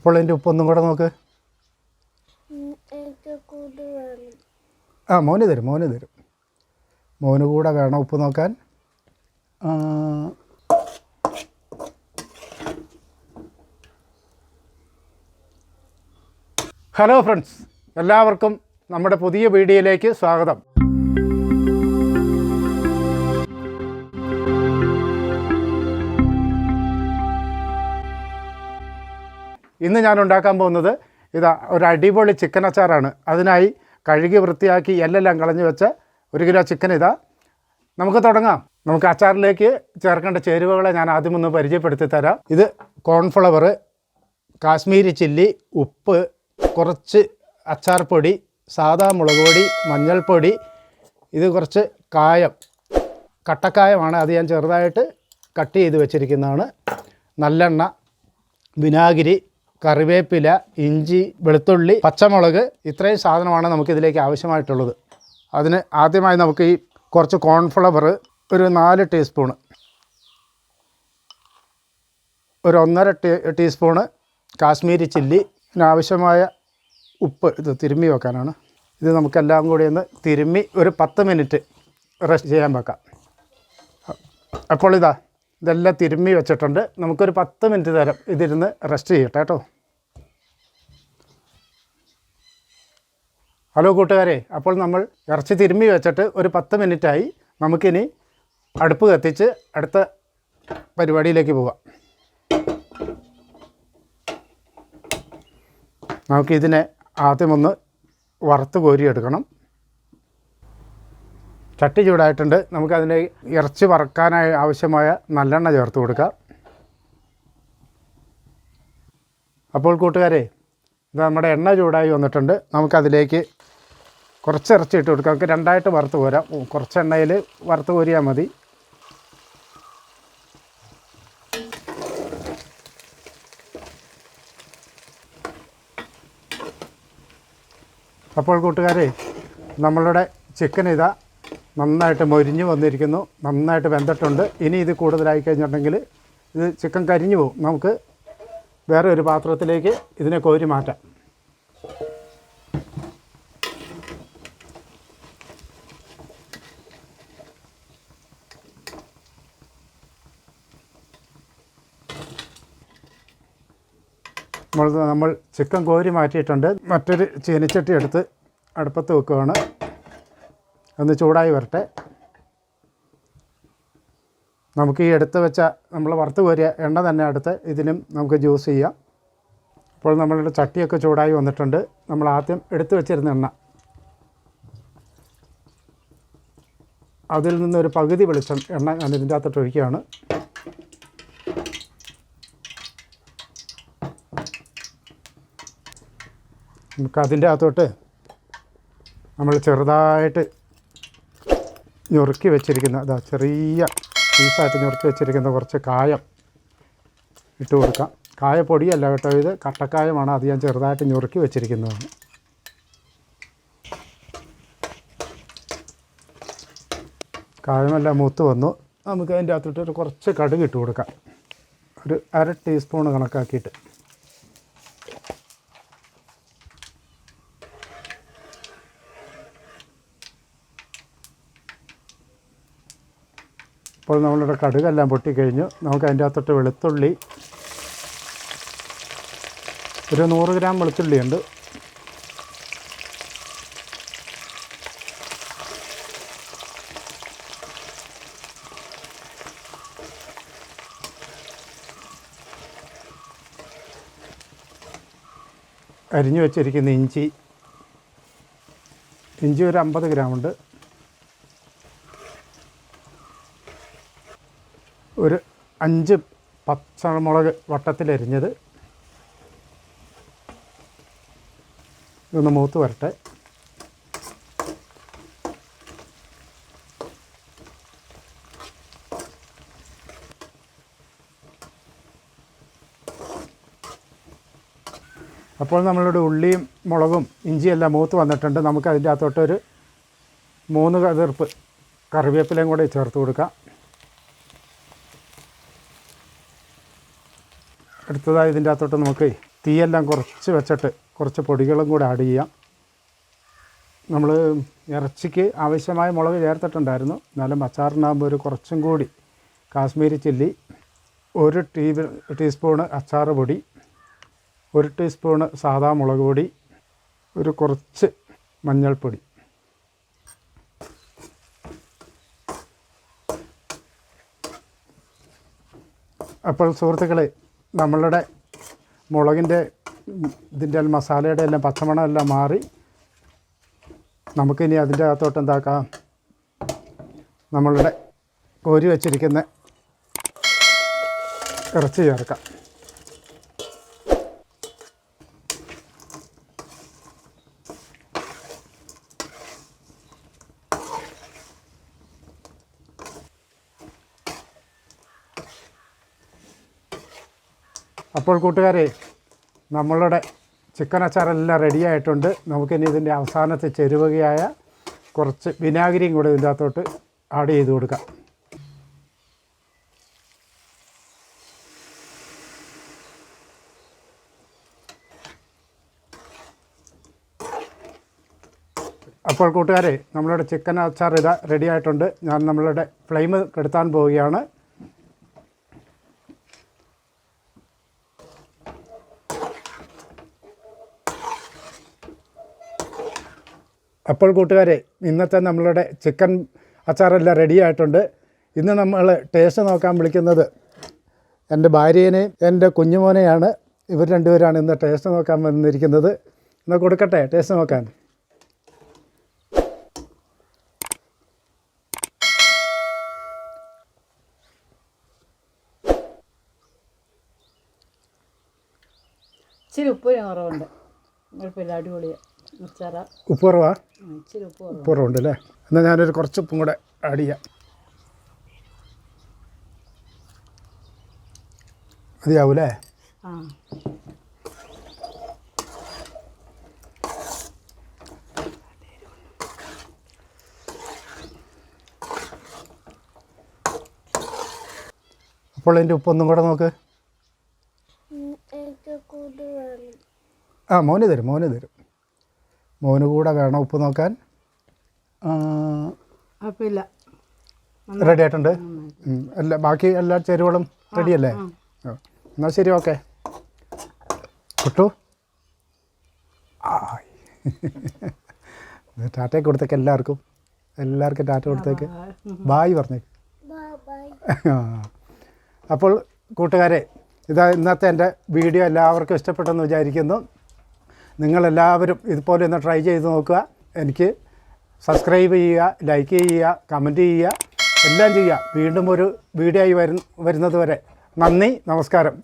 അപ്പോൾ അതിൻ്റെ ഉപ്പൊന്നും കൂടെ നോക്ക്. ആ മോന് തരും മോന് കൂടെ വേണം ഉപ്പ് നോക്കാൻ. ഹലോ ഫ്രണ്ട്സ്, എല്ലാവർക്കും നമ്മുടെ പുതിയ വീഡിയോയിലേക്ക് സ്വാഗതം. ഇന്ന് ഞാൻ ഉണ്ടാക്കാൻ പോകുന്നത് ഒരു അടിപൊളി ചിക്കൻ അച്ചാറാണ്. അതിനായി കഴുകി വൃത്തിയാക്കി എല്ലാം കളഞ്ഞു വെച്ച 1 കിലോ ചിക്കൻ നമുക്ക് തുടങ്ങാം. നമുക്ക് അച്ചാറിലേക്ക് ചേർക്കേണ്ട ചേരുവകളെ ഞാൻ ആദ്യം ഒന്ന് പരിചയപ്പെടുത്തി തരാം. ഇത് കോൺഫ്ലവർ, കാശ്മീരി ചില്ലി, ഉപ്പ്, കുറച്ച് അച്ചാർ പൊടി, സാദാ മുളക് പൊടി, മഞ്ഞൾപ്പൊടി, ഇത് കുറച്ച് കായം, കട്ടക്കായമാണ്. അത് ഞാൻ ചെറുതായിട്ട് കട്ട് ചെയ്ത് വെച്ചിരിക്കുന്നതാണ്. നല്ലെണ്ണ, വിനാഗിരി, കറിവേപ്പില, ഇഞ്ചി, വെളുത്തുള്ളി, പച്ചമുളക്, ഇത്രയും സാധനമാണ് നമുക്കിതിലേക്ക് ആവശ്യമായിട്ടുള്ളത്. അതിന് ആദ്യമായി നമുക്ക് ഈ കുറച്ച് കോൺഫ്ലവർ ഒരു 4 ടീസ്പൂണ്, ഒരു 1.5 ടീസ്പൂണ് കാശ്മീരി ചില്ലി, ഇതിനാവശ്യമായ ഉപ്പ്. ഇത് തിരുമ്മി വെക്കാനാണ്. ഇത് നമുക്കെല്ലാം കൂടി ഒന്ന് തിരുമ്മി ഒരു 10 മിനിറ്റ് റെസ്റ്റ് ചെയ്യാൻ വെക്കാം. അപ്പോൾ ഇതെല്ലാം തിരുമ്മി വെച്ചിട്ടുണ്ട്. നമുക്കൊരു 10 മിനിറ്റ് നേരം ഇതിരുന്ന് റെസ്റ്റ് ചെയ്യട്ടെ കേട്ടോ. ഹലോ കൂട്ടുകാരെ, അപ്പോൾ നമ്മൾ ഇറച്ചി തിരുമ്മി വെച്ചിട്ട് ഒരു 10 മിനിറ്റായി. നമുക്കിനി അടുപ്പ് കത്തിച്ച് അടുത്ത പരിപാടിയിലേക്ക് പോകാം. നമുക്കിതിനെ ആദ്യമൊന്ന് വറുത്ത് കോരിയെടുക്കണം. ചട്ടി ചൂടായിട്ടുണ്ട്. നമുക്കതിൻ്റെ ഇറച്ചി വറക്കാനായി ആവശ്യമായ നല്ലെണ്ണ ചേർത്ത് കൊടുക്കാം. അപ്പോൾ കൂട്ടുകാരെ, ഇത് നമ്മുടെ എണ്ണ ചൂടായി വന്നിട്ടുണ്ട്. നമുക്കതിലേക്ക് കുറച്ച് ഇറച്ചി ഇട്ട് കൊടുക്കാം. നമുക്ക് 2ആയിട്ട് വറുത്ത് കോരാം. കുറച്ച് എണ്ണയിൽ വറുത്ത് കോരിയാൽ മതി. അപ്പോൾ കൂട്ടുകാരെ, നമ്മളുടെ ചിക്കൻ നന്നായിട്ട് മൊരിഞ്ഞ് വന്നിരിക്കുന്നു, നന്നായിട്ട് വെന്തിട്ടുണ്ട്. ഇനി ഇത് കൂടുതലായി കഴിഞ്ഞിട്ടുണ്ടെങ്കിൽ ഇത് ചിക്കൻ കരിഞ്ഞു പോകും. നമുക്ക് വേറെ ഒരു പാത്രത്തിലേക്ക് ഇതിനെ കോരി മാറ്റാം. നമ്മൾ ചിക്കൻ കോരി മാറ്റിയിട്ടുണ്ട്. മറ്റൊരു ചീനച്ചട്ടി എടുത്ത് അടുപ്പത്ത് വെക്കുകയാണ്. ഒന്ന് ചൂടായി വരട്ടെ. നമുക്ക് ഈ എടുത്ത് വെച്ച നമ്മൾ വറുത്ത് കോരിയ എണ്ണ തന്നെ അടുത്ത് ഇതിനും നമുക്ക് ജ്യൂസ് ചെയ്യാം. അപ്പോൾ നമ്മളുടെ ചട്ടിയൊക്കെ ചൂടായി വന്നിട്ടുണ്ട്. നമ്മൾ ആദ്യം എടുത്ത് വെച്ചിരുന്ന എണ്ണ, അതിൽ നിന്നൊരു പകുതി വെളിച്ചം എണ്ണ ഞാൻ ഇതിൻ്റെ അകത്തോട്ട് ഒഴിക്കുകയാണ്. നമുക്ക് അതിൻ്റെ അകത്തോട്ട് നമ്മൾ ചെറുതായിട്ട് ഞുറുക്കി വെച്ചിരിക്കുന്ന ചെറിയ പീസായിട്ട് ഞുറുക്കി വെച്ചിരിക്കുന്ന കുറച്ച് കായം ഇട്ട് കൊടുക്കാം. കായപ്പൊടിയല്ല കേട്ടോ, ഇത് കട്ടക്കായമാണ്. അത് ഞാൻ ചെറുതായിട്ട് ഞുറുക്കി വെച്ചിരിക്കുന്നതാണ്. കായമെല്ലാം മൂത്ത് വന്നു. നമുക്ക് അതിൻ്റെ അകത്തോട്ട് കുറച്ച് കടുക് ഇട്ട് കൊടുക്കാം. ഒരു 1/2 ടീസ്പൂൺ കണക്കാക്കിയിട്ട്. അപ്പോൾ നമ്മളുടെ കടുകെല്ലാം പൊട്ടിക്കഴിഞ്ഞു. നമുക്ക് അതിൻ്റെ അകത്തോട്ട് വെളുത്തുള്ളി, ഒരു 100 ഗ്രാം വെളുത്തുള്ളിയുണ്ട്. അരിഞ്ഞു വെച്ചിരിക്കുന്ന ഇഞ്ചി ഒരു 50 ഗ്രാമുണ്ട്. ഒരു 5 പച്ചമുളക് വട്ടത്തിലരിഞ്ഞത്. ഇതൊന്ന് മൂത്ത് വരട്ടെ. അപ്പോൾ നമ്മളുടെ ഉള്ളിയും മുളകും ഇഞ്ചിയെല്ലാം മൂത്ത് വന്നിട്ടുണ്ട്. നമുക്ക് അതിൻ്റെ അകത്തോട്ടൊരു 3 കതിർപ്പ് കറിവേപ്പിലയും കൂടെ ചേർത്ത് കൊടുക്കാം. അടുത്തതായി ഇതിൻ്റെ അകത്തോട്ട് നമുക്ക് തീയെല്ലാം കുറച്ച് വെച്ചിട്ട് കുറച്ച് പൊടികളും കൂടെ ആഡ് ചെയ്യാം. നമ്മൾ ഇറച്ചിക്ക് ആവശ്യമായ മുളക് ചേർത്തിട്ടുണ്ടായിരുന്നു. എന്നാലും അച്ചാറിനാകുമ്പോൾ ഒരു കുറച്ചും കൂടി കാശ്മീരി ചില്ലി, 1 ടീസ്പൂണ് അച്ചാർ പൊടി, 1 ടീസ്പൂണ് സാദാ മുളക് പൊടി, ഒരു കുറച്ച് മഞ്ഞൾപ്പൊടി. അപ്പോൾ സുഹൃത്തുക്കളെ, നമ്മളുടെ മുളകിൻ്റെ ഇതിൻ്റെ മസാലയുടെ എല്ലാം പച്ചമണം എല്ലാം മാറി നമുക്കിനി അതിൻ്റെ അകത്തോട്ട് എന്താക്കാം, നമ്മളുടെ കോരി വച്ചിരിക്കുന്ന ഇറച്ചി ചേർക്കാം. അപ്പോൾ കൂട്ടുകാരെ, നമ്മളുടെ ചിക്കൻ അച്ചാറെല്ലാം റെഡി ആയിട്ടുണ്ട്. നമുക്കിനി ഇതിൻ്റെ അവസാനത്തെ ചേരുവകയായ കുറച്ച് വിനാഗിരിയും കൂടെ ഇതിൻ്റെ അകത്തോട്ട് ആഡ് ചെയ്ത് കൊടുക്കാം. അപ്പോൾ കൂട്ടുകാരെ, നമ്മളുടെ ചിക്കൻ അച്ചാർ ഇതാ റെഡി ആയിട്ടുണ്ട്. ഞാൻ നമ്മളുടെ ഫ്ലെയിം കെടുത്താൻ പോവുകയാണ്. അപ്പോൾ കൂട്ടുകാരെ, ഇന്നത്തെ നമ്മളുടെ ചിക്കൻ അച്ചാറെല്ലാം റെഡി ആയിട്ടുണ്ട്. ഇന്ന് നമ്മൾ ടേസ്റ്റ് നോക്കാൻ വിളിക്കുന്നത് എൻ്റെ ഭാര്യേനെയും എൻ്റെ കുഞ്ഞുമോനെയാണ്. ഇവർ രണ്ടുപേരാണ് ഇന്ന് ടേസ്റ്റ് നോക്കാൻ വന്നിരിക്കുന്നത്. എന്നാൽ കൊടുക്കട്ടെ ടേസ്റ്റ് നോക്കാൻ. ഇച്ചിരി ഉപ്പ് കുറവുണ്ട്, കുഴപ്പമില്ല, അടിപൊളിയാണ്. ഉപ്പ് കുറവാ? ഇച്ചിരി ഉപ്പ് കുറവുണ്ട് അല്ലേ? എന്നാൽ ഞാനൊരു കുറച്ച് ഉപ്പും കൂടെ ആഡ് ചെയ്യാം. മതിയാവൂലേ? ആ, അപ്പോൾ എൻ്റെ ഉപ്പൊന്നും കൂടെ നോക്ക്. ആ, മോന് തരും. മോന് കൂടെ വേണം ഉപ്പ് നോക്കാൻ. കുഴപ്പമില്ല, റെഡി ആയിട്ടുണ്ട്. ബാക്കി എല്ലാ ചേരുവകളും റെഡിയല്ലേ? എന്നാൽ ശരി, ഓക്കെ. കിട്ടു. ടാറ്റ കൊടുത്തേക്ക് എല്ലാവർക്കും ടാറ്റ കൊടുത്തേക്ക്. ബായ് പറഞ്ഞേക്ക്. അപ്പോൾ കൂട്ടുകാരെ, ഇന്നത്തെ എൻ്റെ വീഡിയോ എല്ലാവർക്കും ഇഷ്ടപ്പെട്ടെന്ന് വിചാരിക്കുന്നു. നിങ്ങളെല്ലാവരും ഇതുപോലെ ഒന്ന് ട്രൈ ചെയ്ത് നോക്കുക. എനിക്ക് സബ്സ്ക്രൈബ് ചെയ്യുക, ലൈക്ക് ചെയ്യുക, കമൻറ്റ് ചെയ്യുക, എല്ലാം ചെയ്യുക. വീണ്ടും ഒരു വീഡിയോ ആയി വരുന്നത് വരെ നന്ദി, നമസ്കാരം.